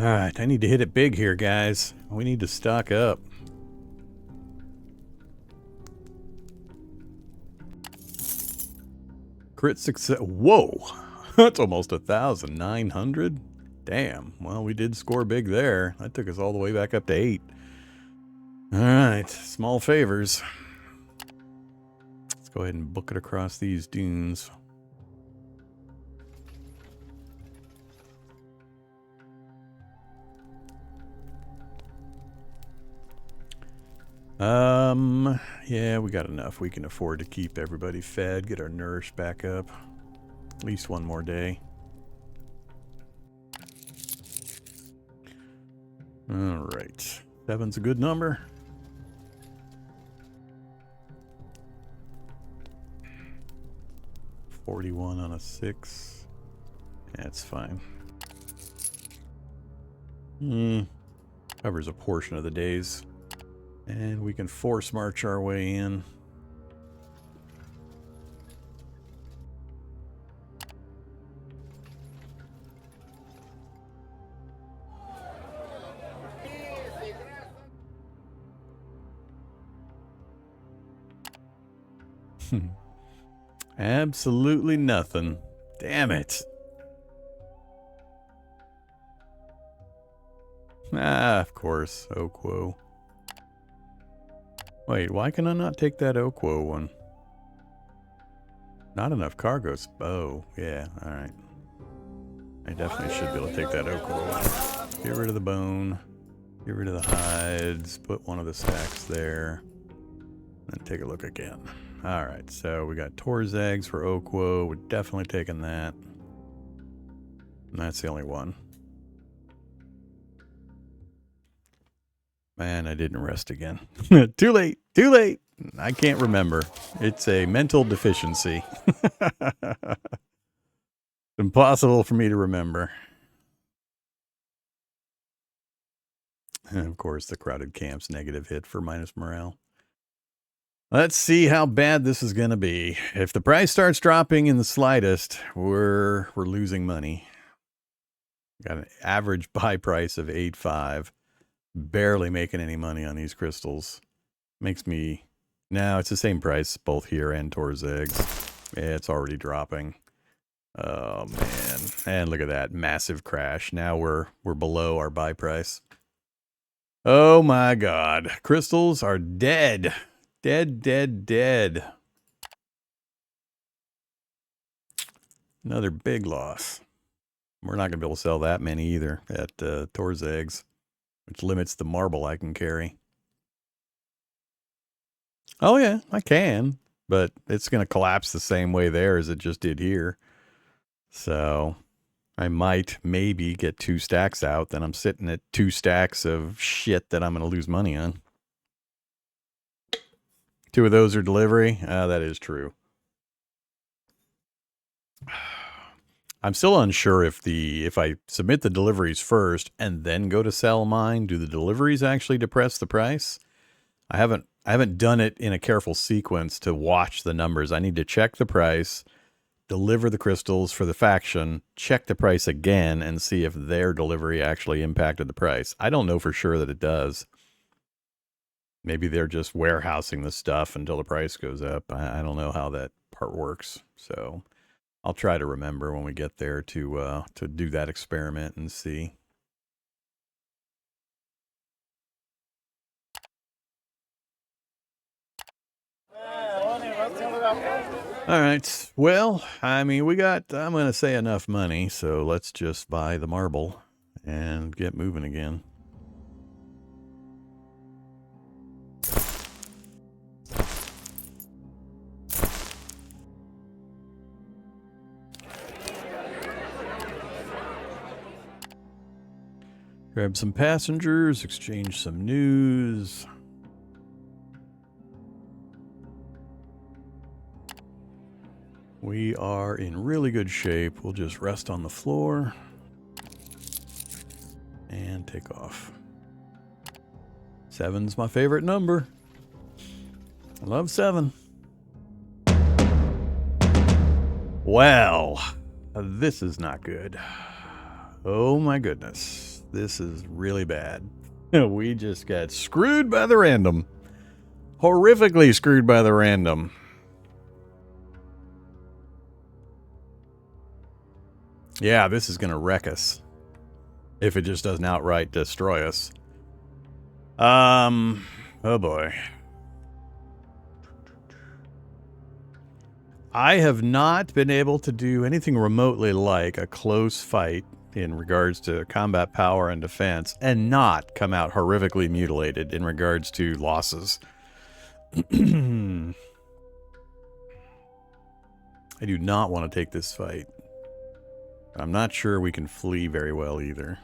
Alright, I need to hit it big here, guys. We need to stock up. Crit success. Whoa! That's almost 1,900. Damn. Well, we did score big there. That took us all the way back up to 8. Alright, small favors. Let's go ahead and book it across these dunes. Yeah, we got enough. We can afford to keep everybody fed, get our nourish back up. At least one more day. Alright. 7's a good number. $41 on a 6. That's fine. Covers a portion of the days. And we can force march our way in. Absolutely nothing. Damn it. Ah, of course. Oquo. Wait, why can I not take that Oquo one? Not enough cargoes. Oh, yeah, alright. I definitely should be able to take that Oquo one. Get rid of the bone. Get rid of the hides. Put one of the stacks there. And take a look again. Alright, so we got Tor's eggs for Oquo. We're definitely taking that. And that's the only one. Man, I didn't rest again. Too late. Too late. I can't remember. It's a mental deficiency. Impossible for me to remember. And of course, the crowded camp's negative hit for minus morale. Let's see how bad this is going to be. If the price starts dropping in the slightest, we're losing money. Got an average buy price of 8.5. Barely making any money on these crystals. Makes me... Now it's the same price both here and Tor's eggs. Yeah, it's already dropping. Oh, man. And look at that. Massive crash. Now we're below our buy price. Oh, my God. Crystals are dead. Dead, dead, dead. Another big loss. We're not going to be able to sell that many either at Tor's eggs. Which limits the marble I can carry. Oh yeah, I can. But it's going to collapse the same way there as it just did here. So I might maybe get 2 stacks out. Then I'm sitting at 2 stacks of shit that I'm going to lose money on. 2 of those are delivery. That is true. I'm still unsure if I submit the deliveries first and then go to sell mine, do the deliveries actually depress the price? I haven't done it in a careful sequence to watch the numbers. I need to check the price, deliver the crystals for the faction, check the price again, and see if their delivery actually impacted the price. I don't know for sure that it does. Maybe they're just warehousing the stuff until the price goes up. I don't know how that part works, so... I'll try to remember when we get there to do that experiment and see. All right. Well, I mean, we got, I'm going to say enough money, so let's just buy the marble and get moving again. Grab some passengers, exchange some news. We are in really good shape. We'll just rest on the floor and take off. 7's my favorite number. I love 7. Well, this is not good. Oh my goodness. This is really bad. We just got screwed by the random. Horrifically screwed by the random. Yeah, this is going to wreck us. If it just doesn't outright destroy us. Oh boy. I have not been able to do anything remotely like a close fight in regards to combat power and defense and not come out horrifically mutilated in regards to losses. I do not want to take this fight. I'm not sure we can flee very well either.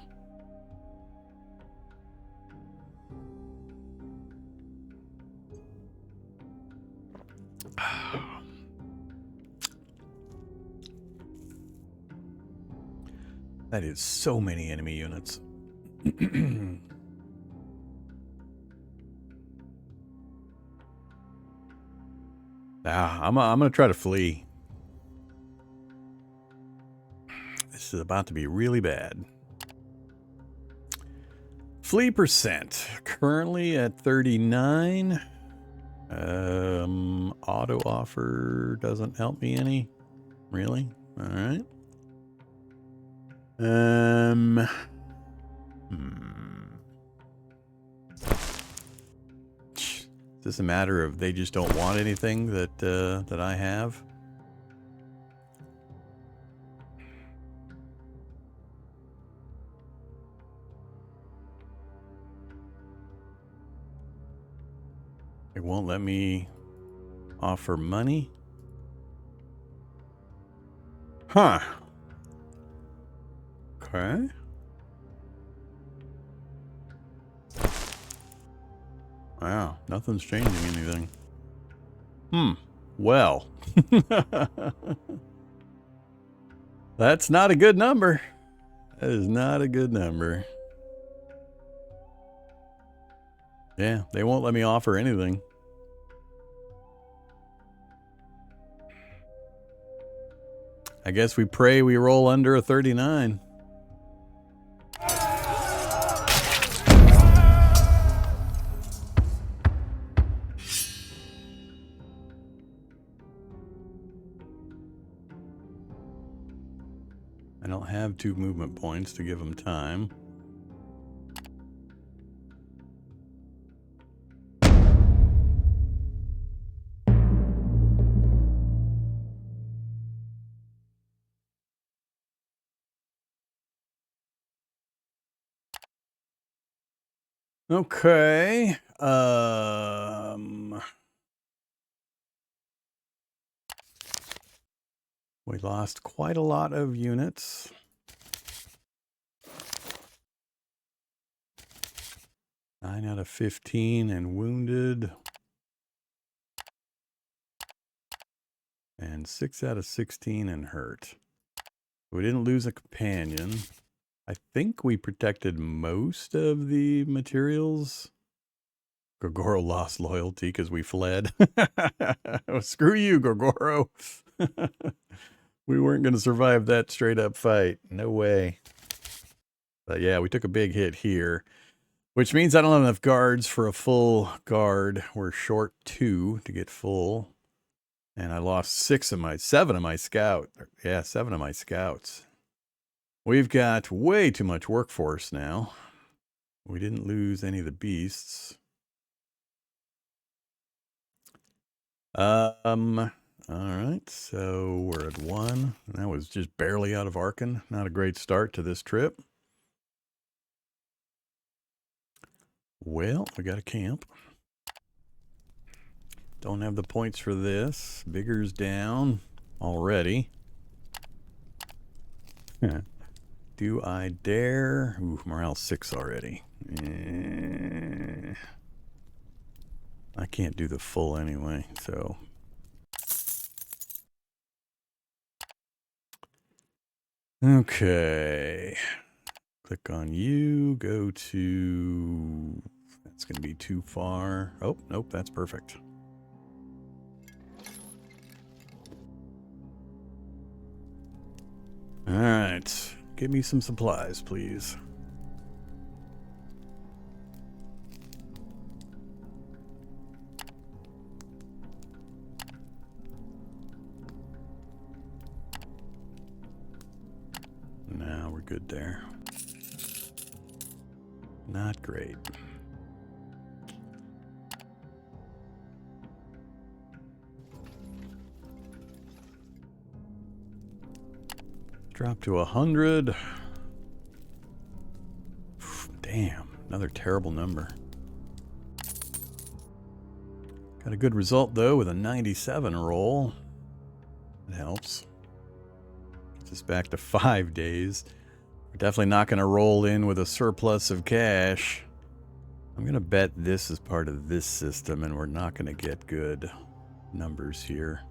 That is so many enemy units. I'm gonna try to flee. This is about to be really bad. Flee percent currently at 39. Auto offer doesn't help me any. Really? All right. Is this a matter of they just don't want anything that I have? It won't let me offer money? Huh. Okay. Wow, nothing's changing anything. Well. That's not a good number. That is not a good number. Yeah, they won't let me offer anything. I guess we pray we roll under a 39. I don't have 2 movement points to give them time. Okay. We lost quite a lot of units. Nine out of 15 and wounded. And 6 out of 16 and hurt. We didn't lose a companion. I think we protected most of the materials. Gorgoro lost loyalty because we fled. Oh, screw you, Gorgoro. We weren't going to survive that straight up fight. No way. But yeah, we took a big hit here, which means I don't have enough guards for a full guard. We're short 2 to get full. And I lost 7 of my scouts. Yeah, 7 of my scouts. We've got way too much workforce now. We didn't lose any of the beasts. All right, so we're at 1. That was just barely out of Arcane. Not a great start to this trip. Well, we got a camp. Don't have the points for this. Vigor's down already. Do I dare? Ooh, morale 6 already. I can't do the full anyway, so. Okay. Click on you, go to, that's going to be too far. Oh, nope, that's perfect. All right, give me some supplies, please. No, we're good there. Not great. Drop to 100. Damn, another terrible number. Got a good result though with a 97 roll. It helps. Gets us back to 5 days. We're definitely not going to roll in with a surplus of cash. I'm going to bet this is part of this system and we're not going to get good numbers here.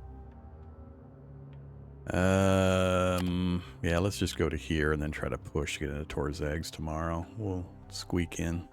Yeah, let's just go to here and then try to push to get into Torzags tomorrow. We'll squeak in.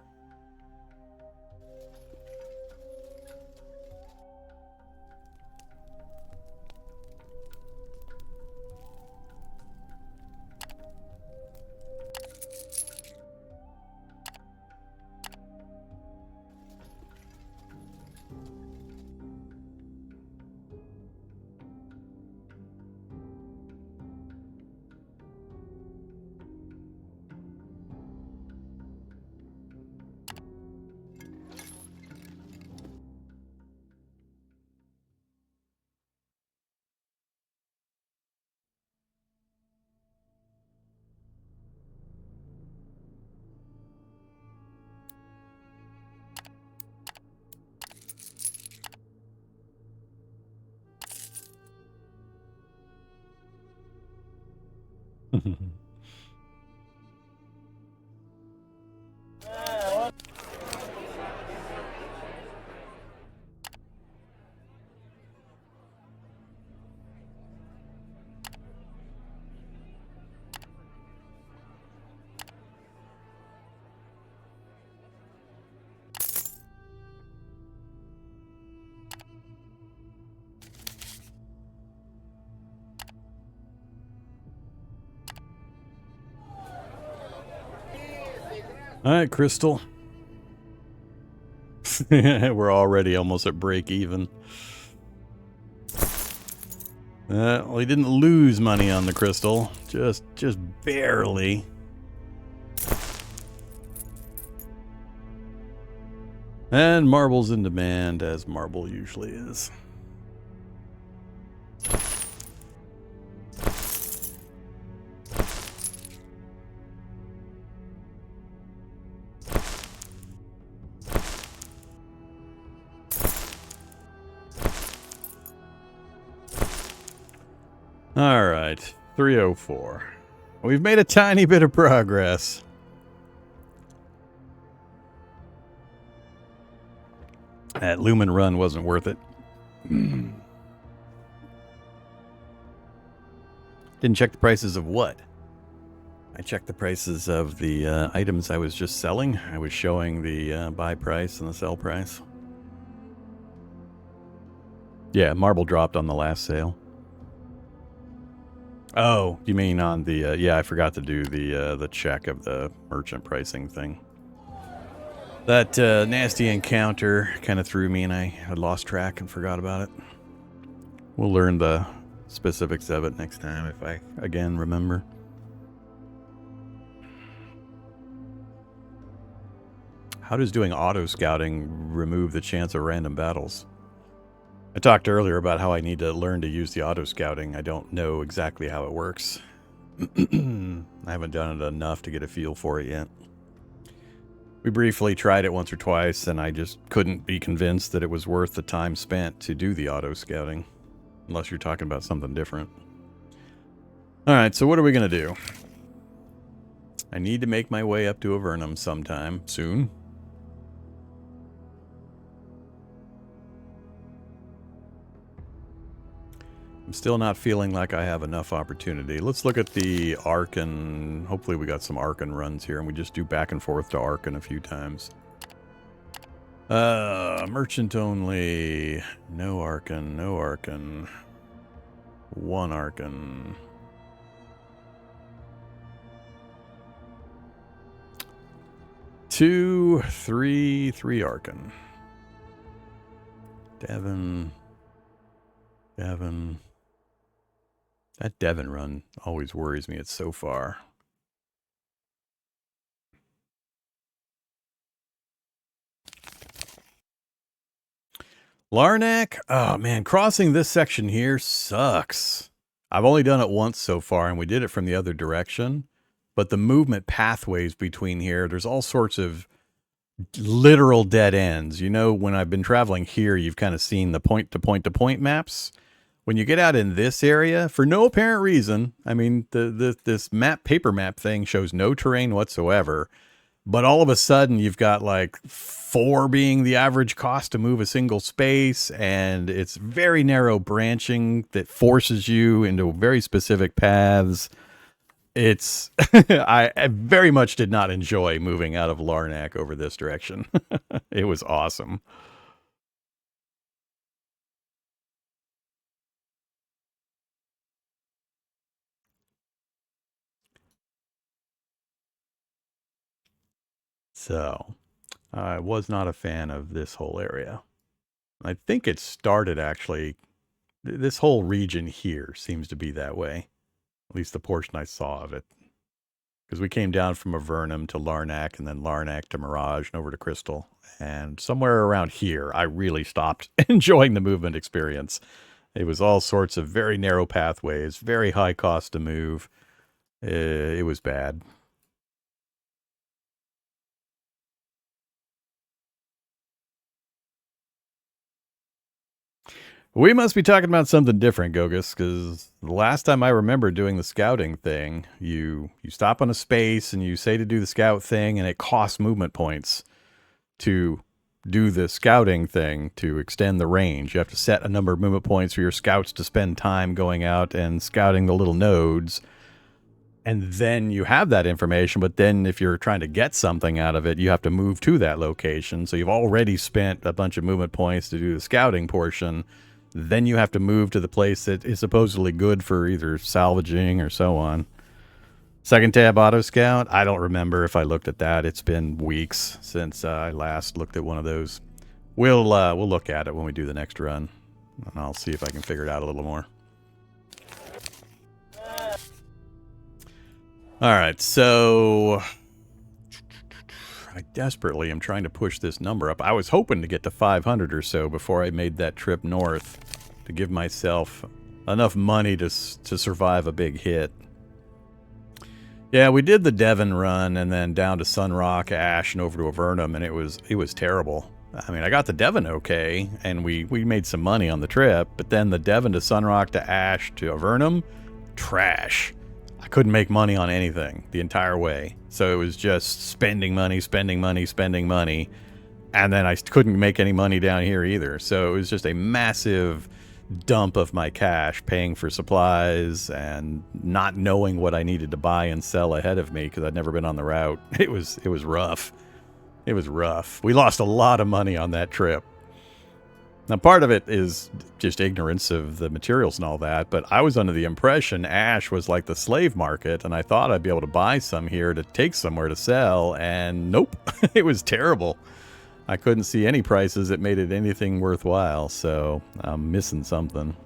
All right, Crystal. We're already almost at break even. Well, he didn't lose money on the crystal, just barely. And marble's in demand, as marble usually is. All right, 304. We've made a tiny bit of progress. That Lumen run wasn't worth it. Didn't check the prices of what? I checked the prices of the items I was just selling. I was showing the buy price and the sell price. Yeah, marble dropped on the last sale. Oh, you mean on the, yeah, I forgot to do the check of the merchant pricing thing. That nasty encounter kind of threw me and I had lost track and forgot about it. We'll learn the specifics of it next time if I, again, remember. How does doing auto scouting remove the chance of random battles? I talked earlier about how I need to learn to use the auto scouting. I don't know exactly how it works. I haven't done it enough to get a feel for it yet. We briefly tried it once or twice, and I just couldn't be convinced that it was worth the time spent to do the auto scouting. Unless you're talking about something different. Alright, so what are we going to do? I need to make my way up to Avernum sometime soon. I'm still not feeling like I have enough opportunity. Let's look at the Arcane. Hopefully we got some Arcane runs here, and we just do back and forth to Arcane a few times. Merchant only. No Arcane, no Arcane. One Arcane. Two, three Arcane. Devon. That Devon run always worries me. It's so far. Larnac, oh man, crossing this section here sucks. I've only done it once so far, and we did it from the other direction. But the movement pathways between here, there's all sorts of literal dead ends. You know, when I've been traveling here, you've kind of seen the point-to-point-to-point maps. When you get out in this area, for no apparent reason, I mean, this paper map thing shows no terrain whatsoever. But all of a sudden, you've got like 4 being the average cost to move a single space, and it's very narrow branching that forces you into very specific paths. It's I very much did not enjoy moving out of Larnac over this direction. It was awesome. So I was not a fan of this whole area. I think it started actually, this whole region here seems to be that way. At least the portion I saw of it. Because we came down from Avernum to Larnac, and then Larnac to Mirage, and over to Crystal. And somewhere around here, I really stopped enjoying the movement experience. It was all sorts of very narrow pathways, very high cost to move. It was bad. We must be talking about something different, Gogus, because the last time I remember doing the scouting thing, you stop on a space and you say to do the scout thing, and it costs movement points to do the scouting thing to extend the range. You have to set a number of movement points for your scouts to spend time going out and scouting the little nodes. And then you have that information, but then if you're trying to get something out of it, you have to move to that location. So you've already spent a bunch of movement points to do the scouting portion. Then you have to move to the place that is supposedly good for either salvaging or so on. Second tab auto scout. I don't remember if I looked at that. It's been weeks since I last looked at one of those. We'll look at it when we do the next run, and I'll see if I can figure it out a little more. All right, so I desperately am trying to push this number up. I was hoping to get to 500 or so before I made that trip north to give myself enough money to survive a big hit. Yeah, we did the Devon run and then down to Sunrock, Ash, and over to Avernum, and it was terrible. I mean, I got the Devon okay, and we made some money on the trip, but then the Devon to Sunrock to Ash to Avernum, trash. I couldn't make money on anything the entire way. So it was just spending money, and then I couldn't make any money down here either. So it was just a massive dump of my cash paying for supplies and not knowing what I needed to buy and sell ahead of me because I'd never been on the route. It was rough. It was rough. We lost a lot of money on that trip. Now, part of it is just ignorance of the materials and all that, but I was under the impression Ash was like the slave market, and I thought I'd be able to buy some here to take somewhere to sell, and nope, it was terrible. I couldn't see any prices that made it anything worthwhile, so I'm missing something.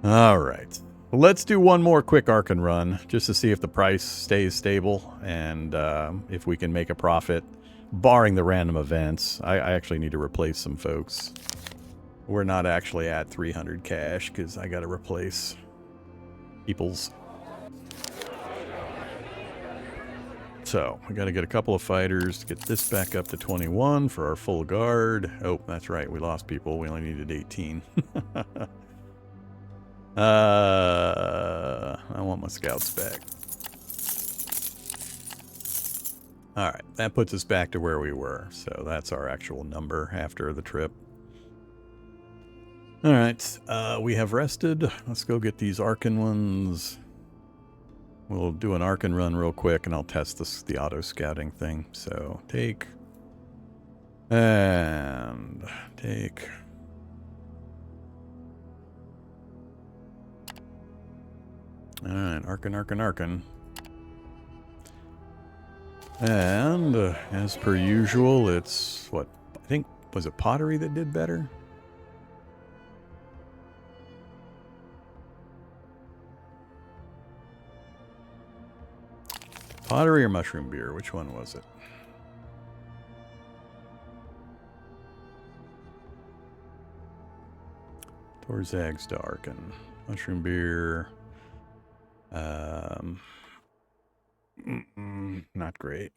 All right. Let's do one more quick Arcane run, just to see if the price stays stable, and if we can make a profit. Barring the random events, I actually need to replace some folks. We're not actually at 300 cash because I got to replace people's. So we got to get a couple of fighters to get this back up to 21 for our full guard. Oh, that's right. We lost people. We only needed 18. I want my scouts back. Alright, that puts us back to where we were. So that's our actual number after the trip. Alright, we have rested. Let's go get these Arcane ones. We'll do an Arcane run real quick and I'll test the auto scouting thing. So take and take. Alright, Arcane. And, as per usual, it's, what, I think, was it pottery that did better? Pottery or mushroom beer? Which one was it? Torzag's Darken. Mushroom Beer. Not great.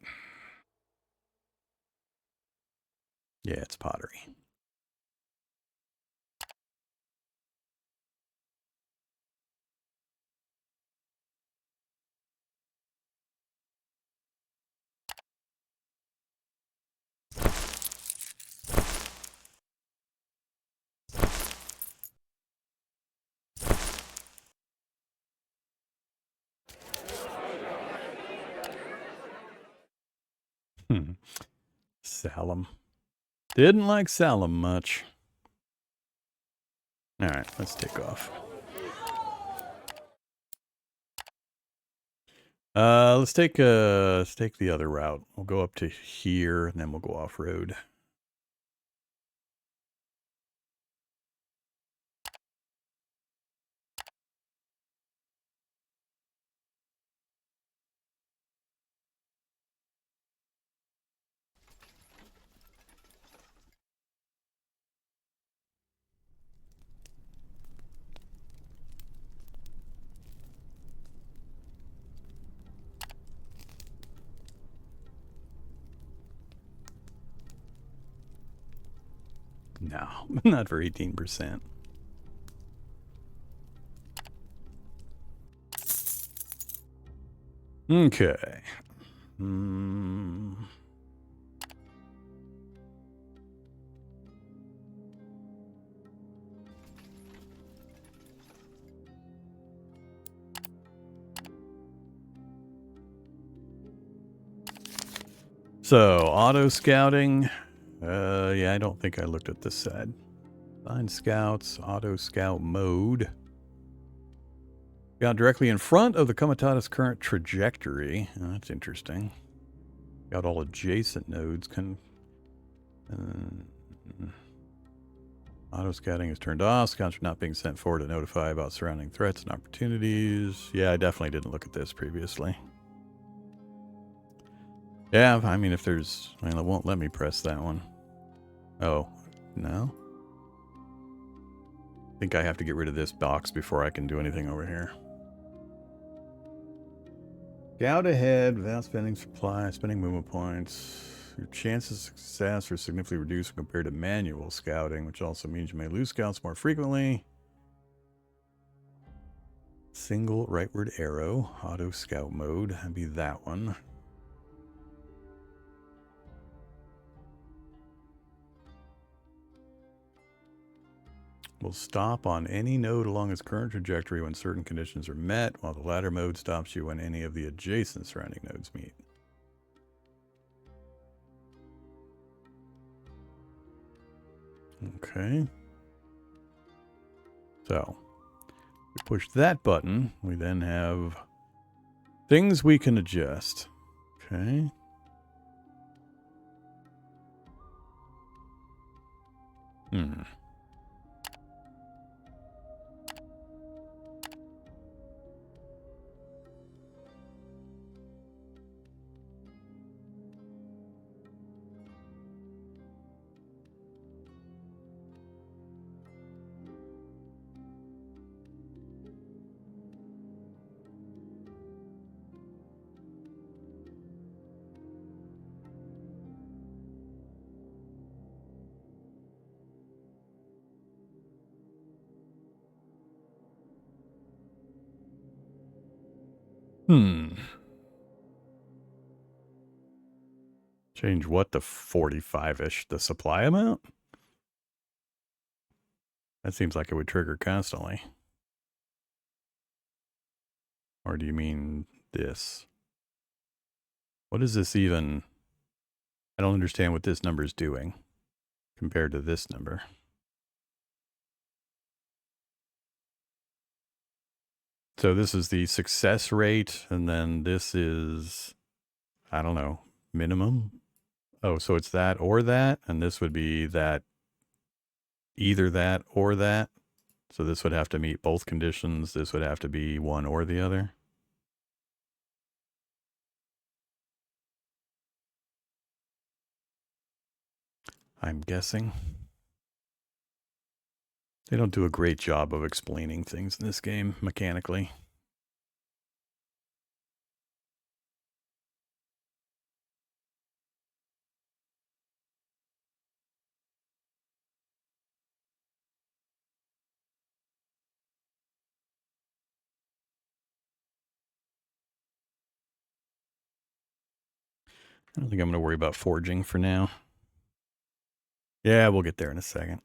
Yeah, it's pottery. Salem. Didn't like Salem much. All right, let's take off. Let's take the other route. We'll go up to here and then we'll go off road. No, not for 18%. Okay. So, auto scouting. Yeah, I don't think I looked at this side. Find scouts, auto scout mode. Got directly in front of the Comitata's current trajectory. Oh, that's interesting. Got all adjacent nodes. Auto scouting is turned off. Scouts are not being sent forward to notify about surrounding threats and opportunities. Yeah, I definitely didn't look at this previously. Yeah, I mean, if there's... Well, it won't let me press that one. Oh, no? I think I have to get rid of this box before I can do anything over here. Scout ahead without spending supply, spending movement points. Your chances of success are significantly reduced compared to manual scouting, which also means you may lose scouts more frequently. Single rightward arrow, auto scout mode. That'd be that one. Will stop on any node along its current trajectory when certain conditions are met, while the latter mode stops you when any of the adjacent surrounding nodes meet. Okay. So, we push that button. We then have things we can adjust. Okay. Change what to 45-ish? The supply amount? That seems like it would trigger constantly. Or do you mean this? What is this even? I don't understand what this number is doing compared to this number. So this is the success rate, and then this is, I don't know, minimum? Oh, so it's that or that, and this would be that, either that or that. So this would have to meet both conditions. This would have to be one or the other. I'm guessing. They don't do a great job of explaining things in this game mechanically. I don't think I'm going to worry about forging for now. Yeah, we'll get there in a second.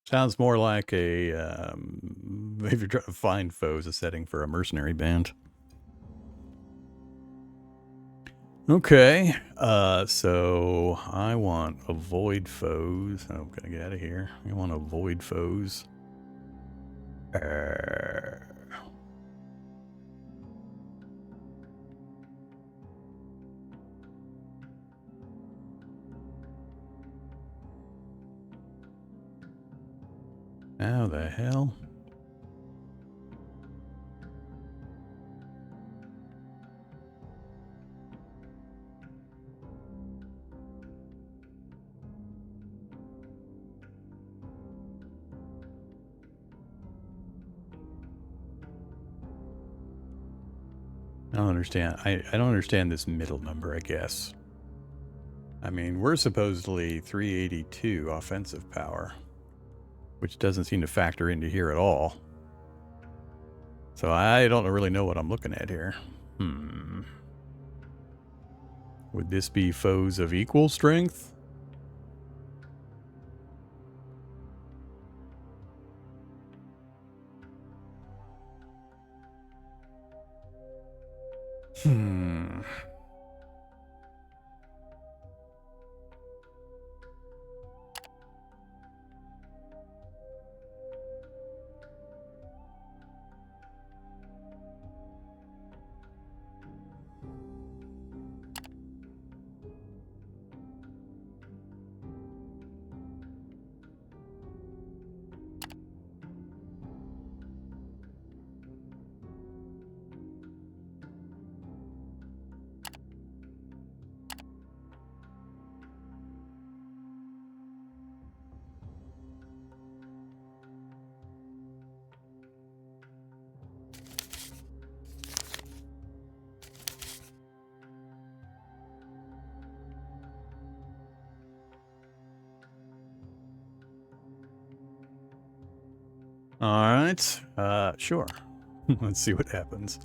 Sounds more like a, if you're trying to find foes, a setting for a mercenary band. Okay, so I want avoid foes. I'm gonna get out of here. I want to avoid foes. How the hell? I don't understand. I don't understand this middle number, I guess. I mean, we're supposedly 382 offensive power, which doesn't seem to factor into here at all. So I don't really know what I'm looking at here. Would this be foes of equal strength? All right. Sure. Let's see what happens.